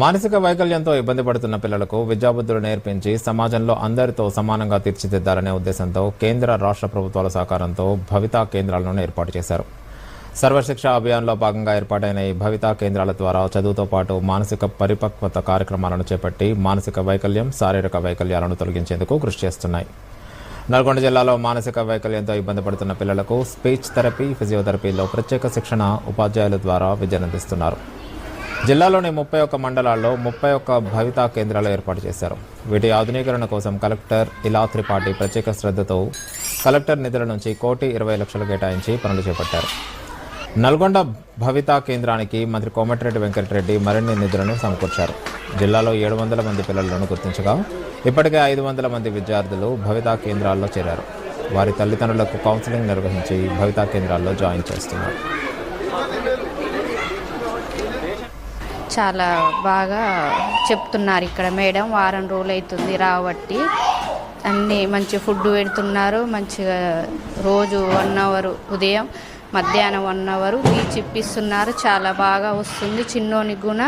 మానసిక వైకల్యంతో ఇబ్బంది పడుతున్న పిల్లలకు విద్యాబుద్ధులు నేర్పించి సమాజంలో అందరితో సమానంగా తీర్చిదిద్దాలనే ఉద్దేశంతో కేంద్ర రాష్ట్ర ప్రభుత్వాల సహకారంతో భవితా కేంద్రాలను ఏర్పాటు చేశారు. సర్వశిక్ష అభియాన్లో భాగంగా ఏర్పాటైన ఈ భవితా కేంద్రాల ద్వారా చదువుతో పాటు మానసిక పరిపక్వత కార్యక్రమాలను చేపట్టి మానసిక వైకల్యం, శారీరక వైకల్యాలను తొలగించేందుకు కృషి చేస్తున్నాయి. నల్గొండ జిల్లాలో మానసిక వైకల్యంతో ఇబ్బంది పడుతున్న పిల్లలకు స్పీచ్ థెరపీ, ఫిజియోథెరపీలో ప్రత్యేక శిక్షణ ఉపాధ్యాయుల ద్వారా విద్యనందిస్తున్నారు. జిల్లాలోని 31 మండలాల్లో 31 భవితా కేంద్రాలు ఏర్పాటు చేశారు. వీటి ఆధునీకరణ కోసం కలెక్టర్ ఇలా త్రిపాఠి ప్రత్యేక శ్రద్ధతో కలెక్టర్ నిధుల నుంచి 1,20,00,000 కేటాయించి పనులు చేపట్టారు. నల్గొండ భవితా కేంద్రానికి మంత్రి కోమటిరెడ్డి వెంకటరెడ్డి మరిన్ని నిధులను సమకూర్చారు. జిల్లాలో 700 మంది పిల్లలను గుర్తించగా ఇప్పటికే 500 మంది విద్యార్థులు భవితా కేంద్రాల్లో చేరారు. వారి తల్లిదండ్రులకు కౌన్సిలింగ్ నిర్వహించి భవితా కేంద్రాల్లో జాయిన్ చేస్తున్నారు. చాలా బాగా చెప్తున్నారు ఇక్కడ మేడం. వారం రోజులు అవుతుంది రాబట్టి అన్నీ మంచి ఫుడ్ పెడుతున్నారు. మంచిగా రోజు 1 అవర్ ఉదయం, మధ్యాహ్నం 1 అవర్ బీచ్ ఇప్పిస్తున్నారు. చాలా బాగా వస్తుంది. చిన్నోనికి కూడా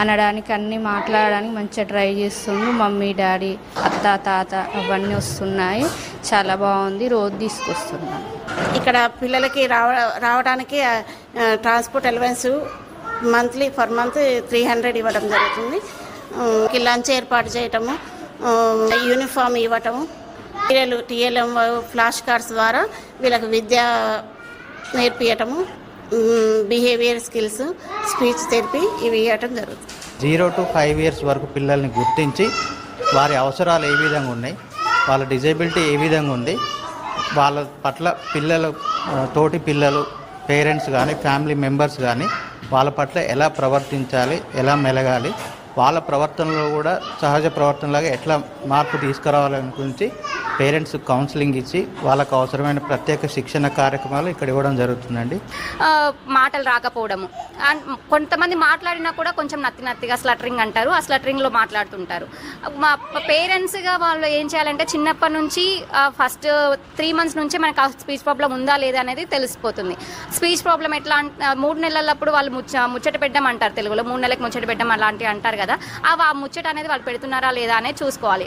అనడానికి, అన్నీ మాట్లాడడానికి మంచిగా ట్రై చేస్తుంది. మమ్మీ, డాడీ, అత్త, తాత అవన్నీ వస్తున్నాయి. చాలా బాగుంది. రోజు తీసుకొస్తున్నాను. ఇక్కడ పిల్లలకి రావడానికి transport allowance monthly for month 300 ఇవ్వడం జరుగుతుంది. లంచ్ ఏర్పాటు చేయటము, యూనిఫామ్ ఇవ్వటము, టీఎల్ఎం ఫ్లాష్ కార్డ్స్ ద్వారా వీళ్ళకి విద్య నేర్పించటము, బిహేవియర్ స్కిల్స్, స్పీచ్ థెరపీ ఇవి ఇవ్వటం జరుగుతుంది. 0 to 5 years వరకు పిల్లల్ని గుర్తించి వారి అవసరాలు ఏ విధంగా ఉన్నాయి, వాళ్ళ డిజేబిలిటీ ఏ విధంగా ఉంది, వాళ్ళ పట్ల పిల్లలు, తోటి పిల్లలు, పేరెంట్స్ కానీ ఫ్యామిలీ మెంబర్స్ కానీ వాళ్ళ పట్ల ఎలా ప్రవర్తించాలి, ఎలా మెలగాలి, వాళ్ళ ప్రవర్తనలో కూడా సహజ ప్రవర్తనలాగా ఎట్లా మార్పు తీసుకురావాలని గురించి పేరెంట్స్ కౌన్సిలింగ్ ఇచ్చి వాళ్ళకు అవసరమైన ప్రత్యేక శిక్షణ కార్యక్రమాలు ఇక్కడ ఇవ్వడం జరుగుతుందండి. మాటలు రాకపోవడము, కొంతమంది మాట్లాడినా కూడా కొంచెం నత్తిగా స్లటరింగ్ అంటారు. ఆ స్లటరింగ్లో మాట్లాడుతుంటారు. మా పేరెంట్స్గా వాళ్ళు ఏం చేయాలంటే చిన్నప్పటి నుంచి ఫస్ట్ 3 months నుంచే మనకు ఆ స్పీచ్ ప్రాబ్లం ఉందా లేదా అనేది తెలిసిపోతుంది. స్పీచ్ ప్రాబ్లం ఎట్లా 3 నెలలప్పుడు వాళ్ళు ముచ్చట పెట్టడం అంటారు తెలుగులో, 3 నెలలకు ముచ్చట పెట్టడం అలాంటివి అంటారు కదా. ఆ ముచ్చట అనేది వాళ్ళు పెడుతున్నారా లేదా అనేది చూసుకోవాలి.